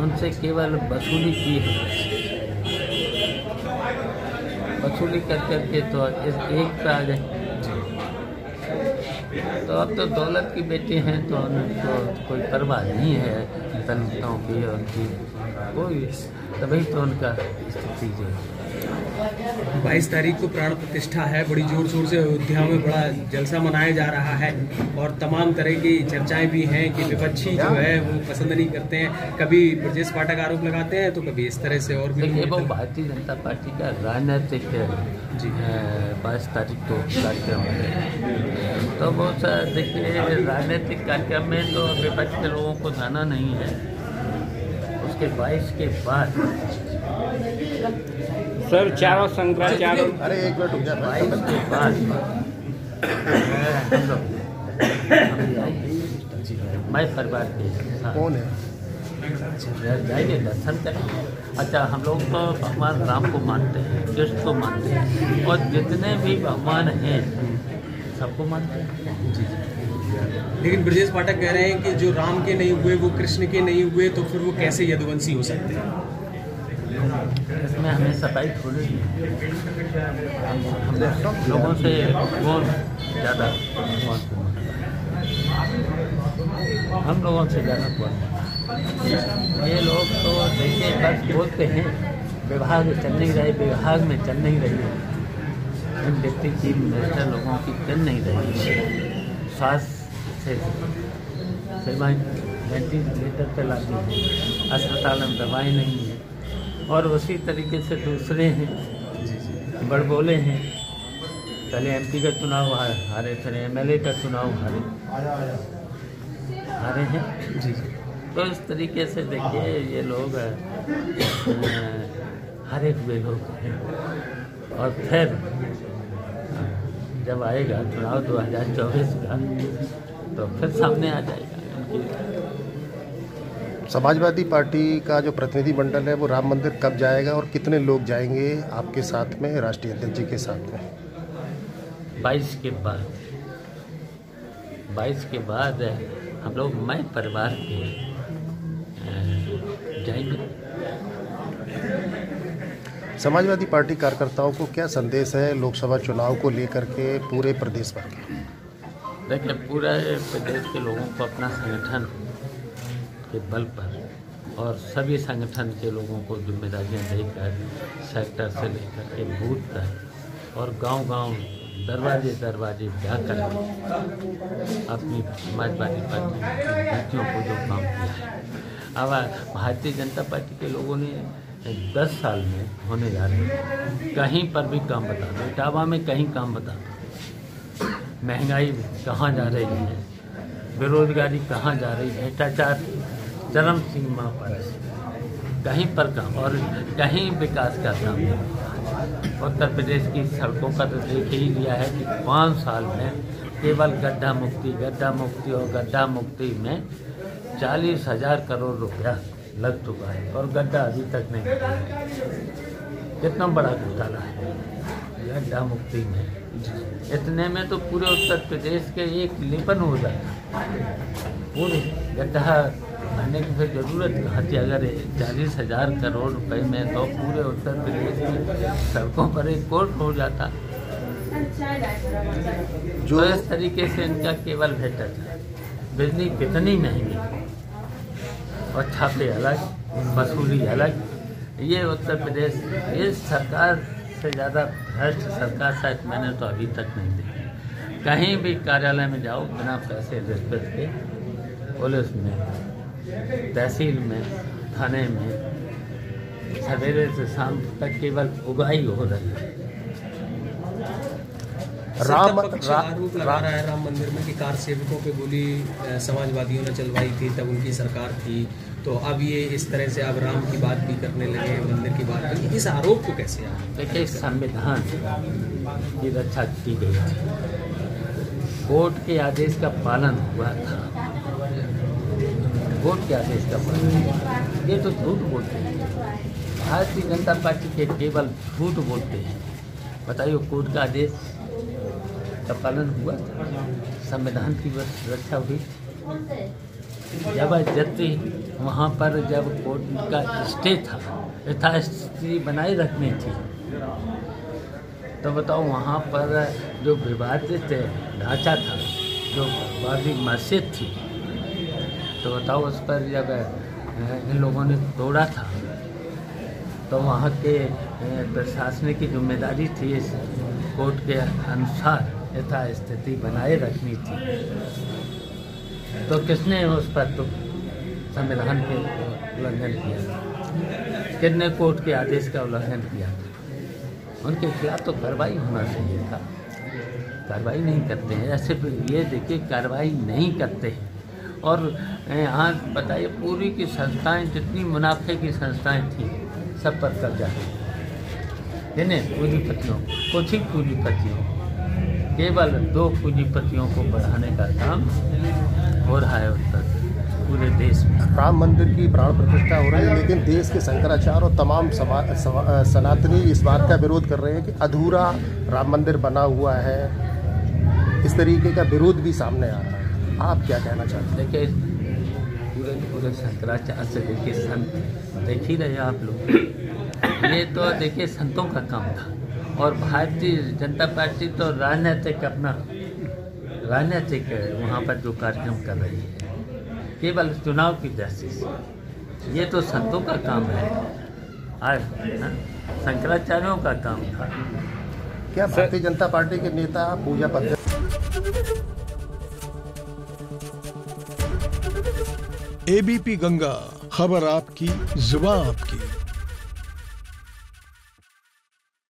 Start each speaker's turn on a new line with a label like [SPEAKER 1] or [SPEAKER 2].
[SPEAKER 1] उनसे केवल वसूली की है, वसूली कर करके तो एक पे आ गए। तो अब तो दौलत की बेटे हैं तो उनको कोई परवाह नहीं है दलितों की और उनकी कोई, तभी तो उनका स्थिति जो है।
[SPEAKER 2] 22 तारीख को प्राण प्रतिष्ठा है, बड़ी जोर शोर से अयोध्या में बड़ा जलसा मनाया जा रहा है और तमाम तरह की चर्चाएं भी हैं कि विपक्षी जो है वो पसंद नहीं करते हैं, कभी ब्रजेश पाठक आरोप लगाते हैं तो कभी इस तरह से। और
[SPEAKER 1] देखिए वो भारतीय जनता पार्टी का राजनीतिक 22 तारीख को कार्यक्रम है, तो वो देखिए राजनीतिक कार्यक्रम में तो विपक्ष के लोगों को जाना नहीं है। उसके 22 के बाद
[SPEAKER 3] सर चारों शंकराचार्य,
[SPEAKER 4] अरे एक मिनट रुक जा।
[SPEAKER 1] 22 के बाद मैं परिवार के साथ
[SPEAKER 4] कौन है?
[SPEAKER 1] जाइए दर्शन करें। अच्छा, हम लोग तो भगवान राम को मानते हैं, कृष्ण को मानते हैं और जितने भी भगवान हैं सबको मानते हैं।
[SPEAKER 2] लेकिन ब्रजेश पाठक कह रहे हैं कि जो राम के नहीं हुए वो कृष्ण के नहीं हुए, तो फिर वो कैसे यदुवंशी हो सकते हैं?
[SPEAKER 1] इसमें हमें सफाई थोड़ी नहीं, हम लोगों से कौन ज़्यादा भगवान को मानता है, हम लोगों से ज़्यादा कौन। ये लोग तो देखिए बस बोलते हैं विभाग चल नहीं रहे, विभाग में चल नहीं रही है, इन डिप्टी चीफ मिनिस्टर लोगों की चल नहीं रही है, स्वास्थ्य से सेवाएं वेंटिलेटर पर लाती हैं, अस्पताल में दवाएं नहीं है, और उसी तरीके से दूसरे हैं बड़बोले हैं। पहले एमपी का चुनाव हारे, फिर एमएलए का चुनाव हारे हैं जी। तो इस तरीके से देखिए ये लोग हारे हुए लोग हैं, और फिर जब आएगा चुनाव 2024 का तो फिर सामने आ जाएगा।
[SPEAKER 4] समाजवादी पार्टी का जो प्रतिनिधिमंडल है वो राम मंदिर कब जाएगा और कितने लोग जाएंगे आपके साथ में, राष्ट्रीय अध्यक्ष जी के साथ में?
[SPEAKER 1] 22 के बाद हम लोग मैं परिवार के जाएंगे।
[SPEAKER 4] समाजवादी पार्टी कार्यकर्ताओं को क्या संदेश है लोकसभा चुनाव को लेकर के पूरे प्रदेश भर के?
[SPEAKER 1] देखिए पूरे प्रदेश के लोगों को अपना संगठन के बल पर और सभी संगठन के लोगों को जिम्मेदारियां देकर सेक्टर से लेकर के बूथ तक और गांव-गांव दरवाजे जाकर अपनी समाजवादी पार्टी की नीतियों को जो काम किया है। अब भारतीय जनता पार्टी के लोगों ने 10 साल में होने जा रहे हैं, कहीं पर भी काम बता दो, इटावा में कहीं काम बता दो, महंगाई कहाँ जा रही है, बेरोजगारी कहाँ जा रही है, भ्रष्टाचार चरम सीमा पर, कहीं पर काम और कहीं विकास का काम नहीं। उत्तर प्रदेश की सड़कों का तो देख ही लिया है कि 5 साल में केवल गड्ढा मुक्ति और गड्ढा मुक्ति में 40,000 करोड़ रुपया लग चुका है और गड्ढा अभी तक नहीं है। कितना बड़ा घोटाला है गड्ढा मुक्ति में। इतने में तो पूरे उत्तर प्रदेश के एक लेपन हो जाता, पूरे गड्ढा भरने की फिर जरूरत कहाँ थी। अगर 40,000 करोड़ रुपए में तो पूरे उत्तर प्रदेश की सड़कों पर एक कोर्ट हो जाता। जो इस तरीके से इनका केवल भ्रष्टाचार, बिजली कितनी महंगी और छापे अलग, वसूली अलग। ये उत्तर प्रदेश इस सरकार से ज़्यादा भ्रष्ट सरकार शायद मैंने तो अभी तक नहीं देखी। कहीं भी कार्यालय में जाओ बिना पैसे रिश्वत के, पुलिस में, तहसील में, थाने में सवेरे से शाम तक केवल उगाही हो रही है।
[SPEAKER 2] आरोप लगा रहा है राम मंदिर में कि कार सेवकों पे गोली समाजवादियों ने चलवाई थी, तब उनकी सरकार थी, तो अब ये इस तरह से अब राम की बात भी करने लगे, मंदिर की बात भी। इस आरोप को कैसे आप
[SPEAKER 1] देखिए? संविधान की रक्षा की गई थी, कोर्ट के आदेश का पालन हुआ था, कोर्ट के आदेश का पालन। ये तो झूठ बोलते हैं, भारतीय जनता पार्टी के केवल झूठ बोलते हैं। बताइए कोर्ट का आदेश का पालन हुआ, संविधान की रक्षा हुई। जब जति वहाँ पर जब कोर्ट का स्टे था, यथास्थिति बनाए रखनी थी, तो बताओ वहाँ पर जो विवादित ढांचा था, जो बाबरी मस्जिद थी, तो बताओ उस पर जब इन लोगों ने तोड़ा था, तो वहाँ के प्रशासनिक की जिम्मेदारी थी इस कोर्ट के अनुसार यथास्थिति बनाए रखनी थी। तो किसने उस पर तो संविधान के उल्लंघन किया था? किसने कोर्ट के आदेश का उल्लंघन किया था? उनके खिलाफ तो कार्रवाई होना चाहिए था। कार्रवाई नहीं करते हैं। ऐसे ये देखिए, कार्रवाई नहीं करते हैं। और यहाँ बताइए, पूरी की संस्थाएं, जितनी मुनाफे की संस्थाएं थी, सब पर कब्जा है। जिन्हें पूंजीपतियों, कुछ ही पूंजीपतियों, केवल 2 पूंजीपतियों को बढ़ाने का काम हो रहा है उत्तर पूरे देश में।
[SPEAKER 4] राम मंदिर की प्राण प्रतिष्ठा हो रही है, लेकिन देश के शंकराचार्य और तमाम सनातनी इस बात का विरोध कर रहे हैं कि अधूरा राम मंदिर बना हुआ है। इस तरीके का विरोध भी सामने आ रहा है। आप क्या कहना चाहते हैं?
[SPEAKER 1] देखिए, पूरे शंकराचार्य से देखिए, संत देख ही रहे आप लोग। ये तो देखिए संतों का काम था। और भारतीय जनता पार्टी तो राजनीतिक वहाँ पर जो कार्यक्रम कर रही है, केवल चुनाव की दृष्टि से। ये तो संतों का काम है, आज शंकराचार्यों का काम था।
[SPEAKER 4] क्या भारतीय जनता पार्टी के नेता पूजा पद्धति
[SPEAKER 5] ABP गंगा, खबर आपकी, जुबान आपकी।